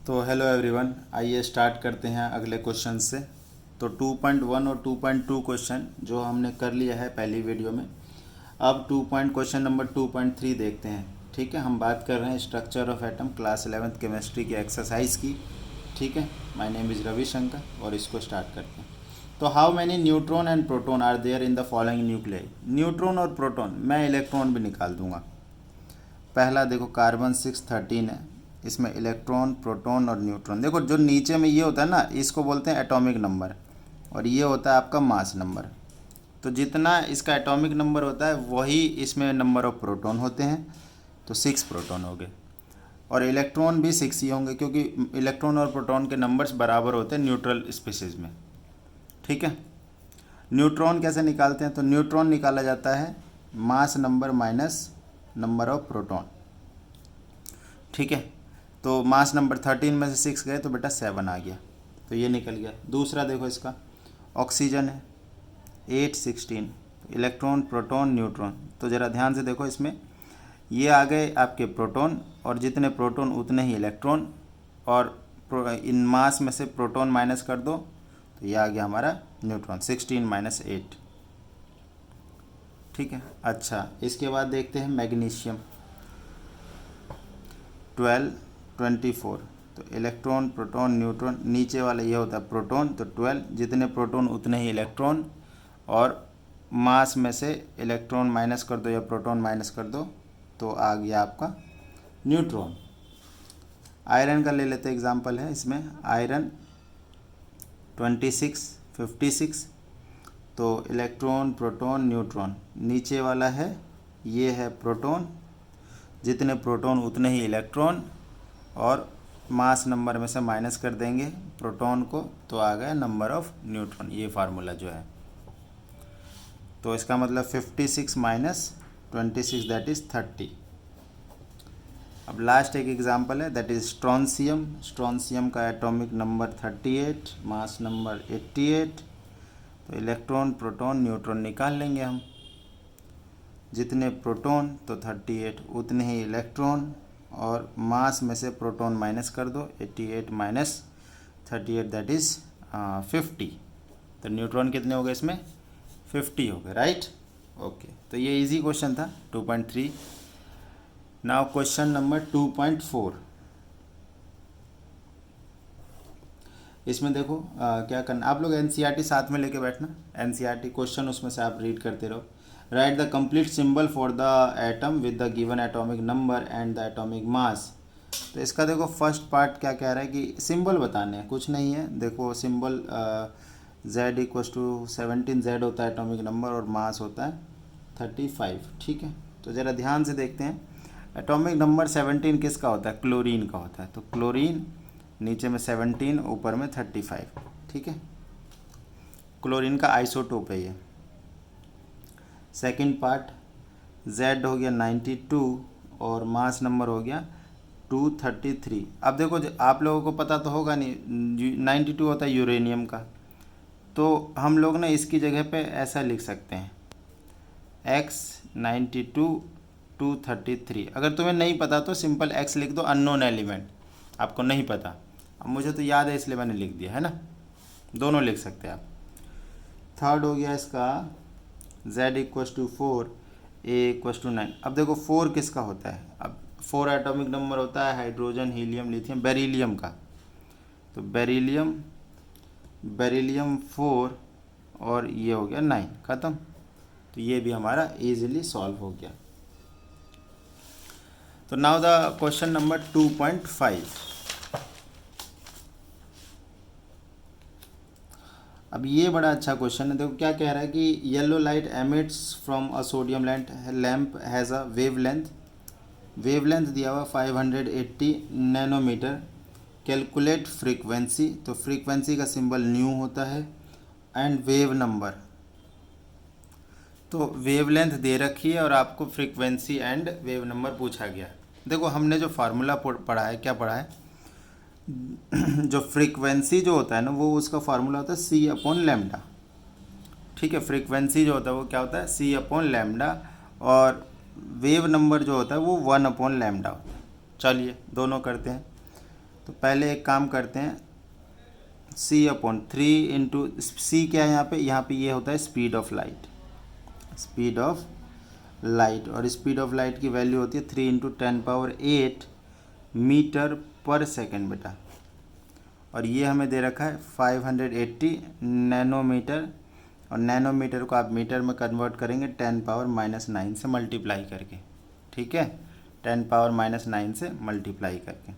तो hello everyone, आइए start करते हैं अगले क्वेश्चन से। तो 2.1 और 2.2 क्वेश्चन जो हमने कर लिया है पहली वीडियो में। अब क्वेश्चन नंबर 2.3 देखते हैं। ठीक है, हम बात कर रहे हैं structure of atom, class 11th chemistry की एक्सरसाइज की। ठीक है, माय नेम इज़ रविशंकर और इसको स्टार्ट करते हैं। तो how many neutron and proton are there in the following nuclei. Neutron और प्रोटॉन, मैं इलेक्ट्रॉन भी निकाल दूंगा। पहला देखो कार्बन 613 है, इसमें इलेक्ट्रॉन, प्रोटॉन और न्यूट्रॉन। देखो जो नीचे में ये होता है ना, इसको बोलते हैं एटॉमिक नंबर, और ये होता है आपका मास नंबर। तो जितना इसका एटॉमिक नंबर होता है वही इसमें नंबर ऑफ प्रोटॉन होते हैं। तो 6 प्रोटॉन हो गए, और इलेक्ट्रॉन भी 6 ही होंगे, क्योंकि इलेक्ट्रॉन और प्रोटॉन के नंबर्स बराबर होते हैं न्यूट्रल स्पीसीज में। ठीक है, न्यूट्रॉन कैसे निकालते हैं? तो न्यूट्रॉन निकाला जाता है mass number minus number of proton. ठीक है, तो मास नंबर 13 में से 6 गए तो बेटा 7 आ गया, तो ये निकल गया। दूसरा देखो, इसका ऑक्सीजन है 816, इलेक्ट्रॉन, प्रोटॉन, न्यूट्रॉन। तो ज़रा ध्यान से देखो, इसमें ये आ गए आपके प्रोटॉन, और जितने प्रोटॉन उतने ही इलेक्ट्रॉन, और इन मास में से प्रोटॉन माइनस कर दो तो ये आ गया हमारा न्यूट्रॉन, 16 - 8। ठीक है, अच्छा इसके बाद देखते हैं मैग्नीशियम 12 24। तो इलेक्ट्रॉन, प्रोटॉन, न्यूट्रॉन, नीचे वाला ये होता है प्रोटॉन, तो 12, जितने प्रोटॉन उतने ही इलेक्ट्रॉन, और मास में से इलेक्ट्रॉन माइनस कर दो या प्रोटॉन माइनस कर दो तो आ गया आपका न्यूट्रॉन। आयरन का ले लेते एग्जांपल है, इसमें आयरन 26 56। तो इलेक्ट्रॉन, प्रोटॉन, न्यूट्रॉन, नीचे वाला है ये है प्रोटॉन, जितने प्रोटॉन उतने ही इलेक्ट्रॉन, और मास नंबर में से माइनस कर देंगे प्रोटॉन को तो आ गया नंबर ऑफ न्यूट्रॉन। ये फार्मूला जो है, तो इसका मतलब 56 - 26 दैट इज़ 30। अब लास्ट एक एग्जांपल है, दैट इज़ स्ट्रॉन्सियम। स्ट्रॉन्सियम का एटॉमिक नंबर 38, मास नंबर 88। तो इलेक्ट्रॉन, प्रोटॉन, न्यूट्रॉन निकाल लेंगे हम। जितने प्रोटॉन तो 38 उतने ही इलेक्ट्रॉन, और मास में से प्रोटॉन माइनस कर दो, 88 - 38 दैट इज़ 50। तो न्यूट्रॉन कितने हो गए इसमें? 50 हो गए, राइट। ओके, तो ये इजी क्वेश्चन था 2.3। Now question number 2.4। इसमें देखो क्या करना, आप लोग एनसीईआरटी साथ में लेके बैठना, एनसीईआरटी क्वेश्चन उसमें से आप रीड करते रहो। Right the complete symbol for the atom with the given atomic number and the atomic mass. तो इसका देखो फर्स्ट पार्ट क्या कह रहा है कि सिंबल बताने हैं, कुछ नहीं है। देखो सिंबल Z = 17 Z होता है एटॉमिक नंबर, और मास होता है 35। ठीक है, तो ज़रा ध्यान से देखते हैं। एटॉमिक नंबर 17 किसका होता है? क्लोरीन का होता है। तो क्लोरीन नीचे में 17, ऊपर में 35। ठीक है, क्लोरीन का आइसोटोप है ये। सेकंड पार्ट, Z हो गया 92, और मास नंबर हो गया 233। अब देखो आप लोगों को पता तो होगा नहीं, 92 होता है यूरेनियम का, तो हम लोग ना इसकी जगह पे ऐसा लिख सकते हैं X 92 233। अगर तुम्हें नहीं पता तो सिंपल X लिख दो, अननोन एलिमेंट, आपको नहीं पता। अब मुझे तो याद है इसलिए मैंने लिख दिया है ना, दोनों लिख सकते हैं आप। थर्ड हो गया इसका Z = 4, A = 9। अब देखो 4 किसका होता है? अब 4 एटॉमिक नंबर होता है हाइड्रोजन, हीलियम, लिथियम, बेरिलियम का। तो बेरिलियम 4, और ये हो गया 9, ख़त्म। तो ये भी हमारा इजीली सॉल्व हो गया। तो नाउ द क्वेश्चन नंबर 2.5। अब ये बड़ा अच्छा क्वेश्चन है। देखो क्या कह रहा है कि yellow light emits from a sodium lamp has a wavelength दिया हुआ 580 नैनोमीटर। कैलकुलेट फ्रीक्वेंसी, तो फ्रीक्वेंसी का सिंबल न्यू होता है, एंड वेव नंबर। तो वेवलेंथ दे रखी है और आपको फ्रीक्वेंसी एंड वेव नंबर पूछा गया। देखो हमने जो फार्मूला पढ़ा है, क्या पढ़ा है, जो फ्रीक्वेंसी जो होता है ना, वो उसका फार्मूला होता है C/λ। ठीक है, फ्रीक्वेंसी जो होता है वो क्या होता है? C/λ, और वेव नंबर जो होता है वो 1/λ होता है। चलिए दोनों करते हैं। तो पहले एक काम करते हैं, c/3 इंटू सी क्या है यहाँ पे ये होता है speed of light, speed of light, और स्पीड ऑफ लाइट की वैल्यू होती है 3 × 10⁸ मीटर पर सेकेंड बेटा, और ये हमें दे रखा है 580 नैनोमीटर, और नैनोमीटर को आप मीटर में कन्वर्ट करेंगे 10⁻⁹ से मल्टीप्लाई करके, ठीक है, 10⁻⁹ से मल्टीप्लाई करके।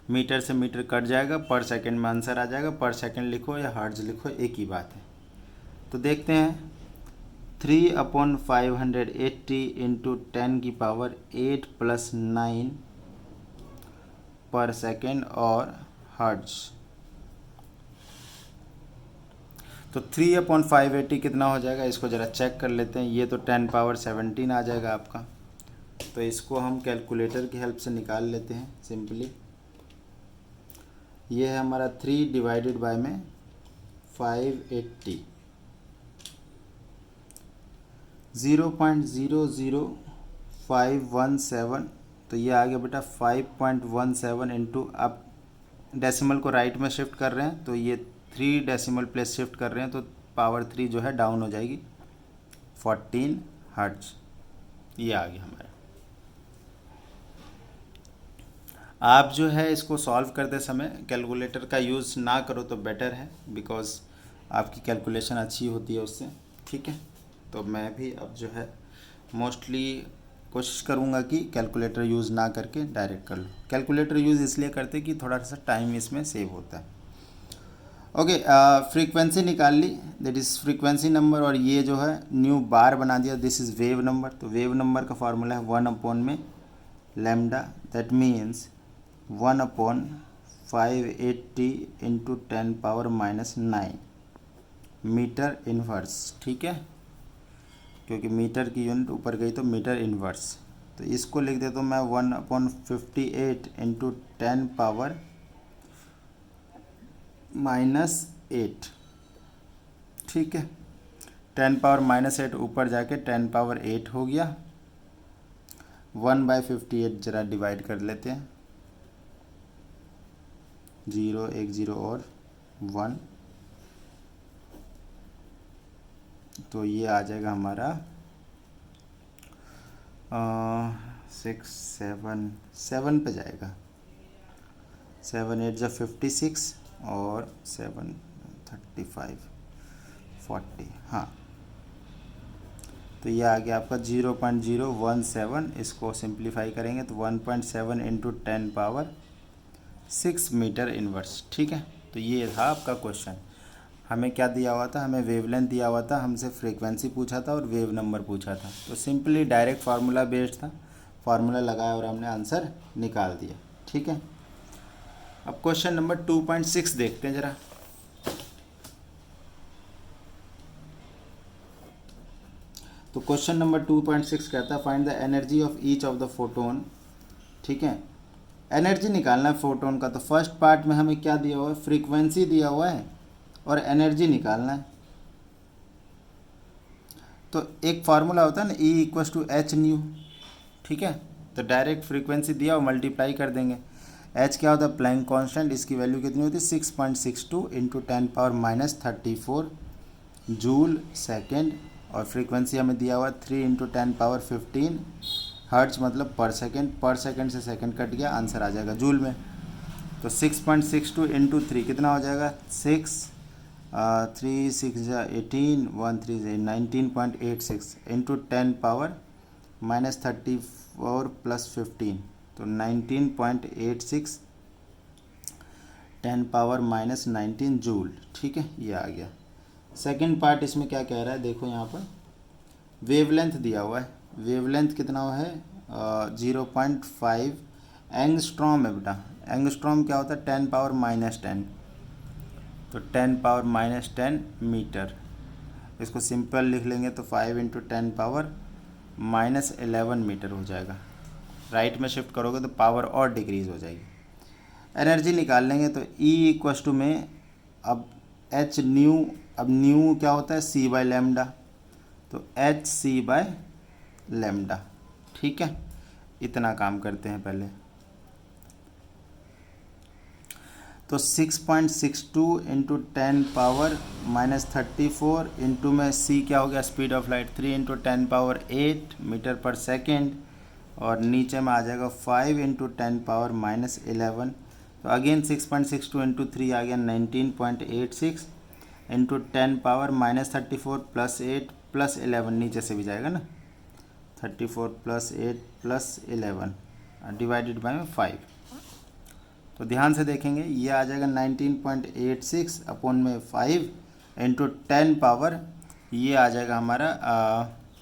मीटर से मीटर कट जाएगा, पर सेकंड में आंसर आ जाएगा, पर सेकंड लिखो या हर्ट्ज लिखो एक ही बात है। तो देखते हैं 3/580 इंटू 10⁸ 8+9 पर सेकेंड और हर्ट्ज। तो 3/580 कितना हो जाएगा, इसको ज़रा चेक कर लेते हैं। ये तो 10⁻17 आ जाएगा आपका, तो इसको हम कैलकुलेटर की हेल्प से निकाल लेते हैं सिंपली। ये है हमारा 3 डिवाइडेड बाय में 580, 0.00517, तो ये आ गया बेटा 5.17 इंटू, अब डेसिमल को राइट में शिफ्ट कर रहे हैं तो ये 3 डेसिमल प्लेस शिफ्ट कर रहे हैं, तो पावर 3 जो है डाउन हो जाएगी, 14 हर्ट्ज। ये आ गया हमारा। आप जो है इसको सॉल्व करते समय कैलकुलेटर का यूज़ ना करो तो बेटर है, बिकॉज़ आपकी कैलकुलेशन अच्छी होती है उससे, ठीक है। तो मैं भी अब जो है मोस्टली कोशिश करूँगा कि कैलकुलेटर यूज़ ना करके डायरेक्ट कर लो। कैलकुलेटर यूज़ इसलिए करते कि थोड़ा सा टाइम इसमें सेव होता है। ओके, फ्रीक्वेंसी निकाल ली, दैट इज़ फ्रीक्वेंसी नंबर, और ये जो है न्यू बार बना दिया, दिस इज़ वेव नंबर। तो वेव नंबर का फार्मूला है 1/λ, that means 1/580 into 10⁻⁹ metre inverse, ठीक है, क्योंकि मीटर की यूनिट ऊपर गई तो मीटर इन्वर्स। तो इसको लिख देता हूँ मैं 1/58 इंटू 10⁻⁸, ठीक है। 10⁻⁸ ऊपर जाके 10⁻8 हो गया। 1/58 जरा डिवाइड कर लेते हैं, 0 1 0 और 1, तो ये आ जाएगा हमारा 6 7 पे जाएगा, 7 8 जा 56 और 7 35 40, हाँ। तो ये आ गया आपका 0.017, इसको सिंप्लीफाई करेंगे तो 1.7 इंटू 10⁻6 मीटर इन्वर्स, ठीक है। तो ये था आपका क्वेश्चन। हमें क्या दिया हुआ था, हमें वेवलेंथ दिया हुआ था, हमसे फ्रीक्वेंसी पूछा था और वेव नंबर पूछा था। तो सिंपली डायरेक्ट फार्मूला बेस्ड था, फार्मूला लगाया और हमने आंसर निकाल दिया, ठीक है। अब क्वेश्चन नंबर 2.6 देखते हैं ज़रा। तो क्वेश्चन नंबर 2.6 कहता है find the energy of each of the photon, ठीक है। एनर्जी निकालना है फोटोन का। तो फर्स्ट पार्ट में हमें क्या दिया हुआ है, फ्रीक्वेंसी दिया हुआ है और एनर्जी निकालना है। तो एक फार्मूला होता है ना, E=H/ν, ठीक है। तो डायरेक्ट फ्रीक्वेंसी दिया और मल्टीप्लाई कर देंगे। H क्या होता है, प्लैंक कांस्टेंट, इसकी वैल्यू कितनी होती है 6.62 इंटू 10⁻⁻³ जूल सेकेंड, और फ्रीक्वेंसी हमें दिया हुआ 3 इंटू 10⁻15 हर्ट्ज, मतलब पर सेकेंड से सेकेंड कट गया, आंसर आ जाएगा जूल में। तो 6.62 इंटू 3 कितना हो जाएगा, 6 3 6 18 1 3 19.86 इंटू 10⁻⁻34 प्लस 15, तो 19.86 10⁻⁻19 जूल, ठीक है। ये आ गया। सेकंड पार्ट इसमें क्या कह रहा है, देखो यहाँ पर वेवलेंथ दिया हुआ है। वेवलेंथ कितना है, 0.5 एंगस्ट्रॉम है बेटा। एंगस्ट्रॉम क्या होता है, 10⁻⁻10, तो 10⁻⁻10 मीटर। इसको सिंपल लिख लेंगे तो 5 इंटू 10⁻11 मीटर हो जाएगा। राइट में शिफ्ट करोगे तो पावर और डिक्रीज़ हो जाएगी। एनर्जी निकाल लेंगे तो E में अब H न्यू, अब न्यू क्या होता है, C/λ, तो HC/λ, ठीक है। इतना काम करते हैं पहले। तो 6.62 इंटू 10 पावर -34 इंटू में c क्या हो गया speed of light 3 into 10 power 8 metre पर सेकेंड, और नीचे में आ जाएगा 5 इंटू 10 पावर -11। तो अगेन 6.62 इंटू 3 आ गया 19.86 इंटू 10 पावर -34 प्लस 8 प्लस 11, नीचे से भी जाएगा ना, 34 प्लस 8 प्लस 11 डिवाइडेड बाय 5। तो ध्यान से देखेंगे ये आ जाएगा 19.86 अपॉन में 5 इंटू 10 पावर, ये आ जाएगा हमारा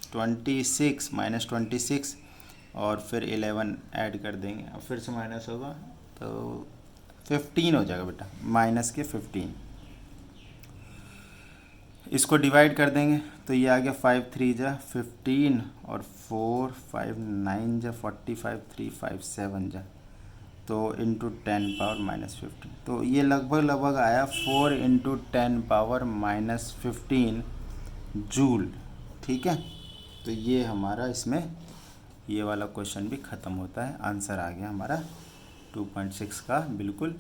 26 -26 और फिर 11 ऐड कर देंगे और फिर से माइनस होगा तो 15 हो जाएगा बेटा, माइनस के 15। इसको डिवाइड कर देंगे तो ये आ गया 5 3 जा 15 और 4 5 9 जा 45 3 5 7 जा, तो इंटू 10 पावर -15। तो ये लगभग आया 4 इंटू 10 पावर -15 जूल। ठीक है, तो ये हमारा इसमें ये वाला क्वेश्चन भी ख़त्म होता है। आंसर आ गया हमारा 2.6 का। बिल्कुल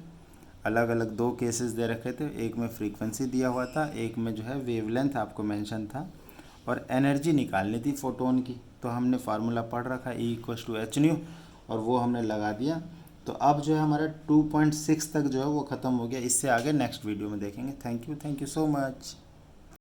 अलग अलग दो केसेस दे रखे थे, एक में फ्रीक्वेंसी दिया हुआ था, एक में जो है वेवलेंथ आपको मेंशन था, और एनर्जी निकालनी थी फोटोन की। तो हमने फार्मूला पढ़ रखा E=hν और वो हमने लगा दिया। तो अब जो है हमारा 2.6 तक जो है वो ख़त्म हो गया। इससे आगे नेक्स्ट वीडियो में देखेंगे। Thank you so much.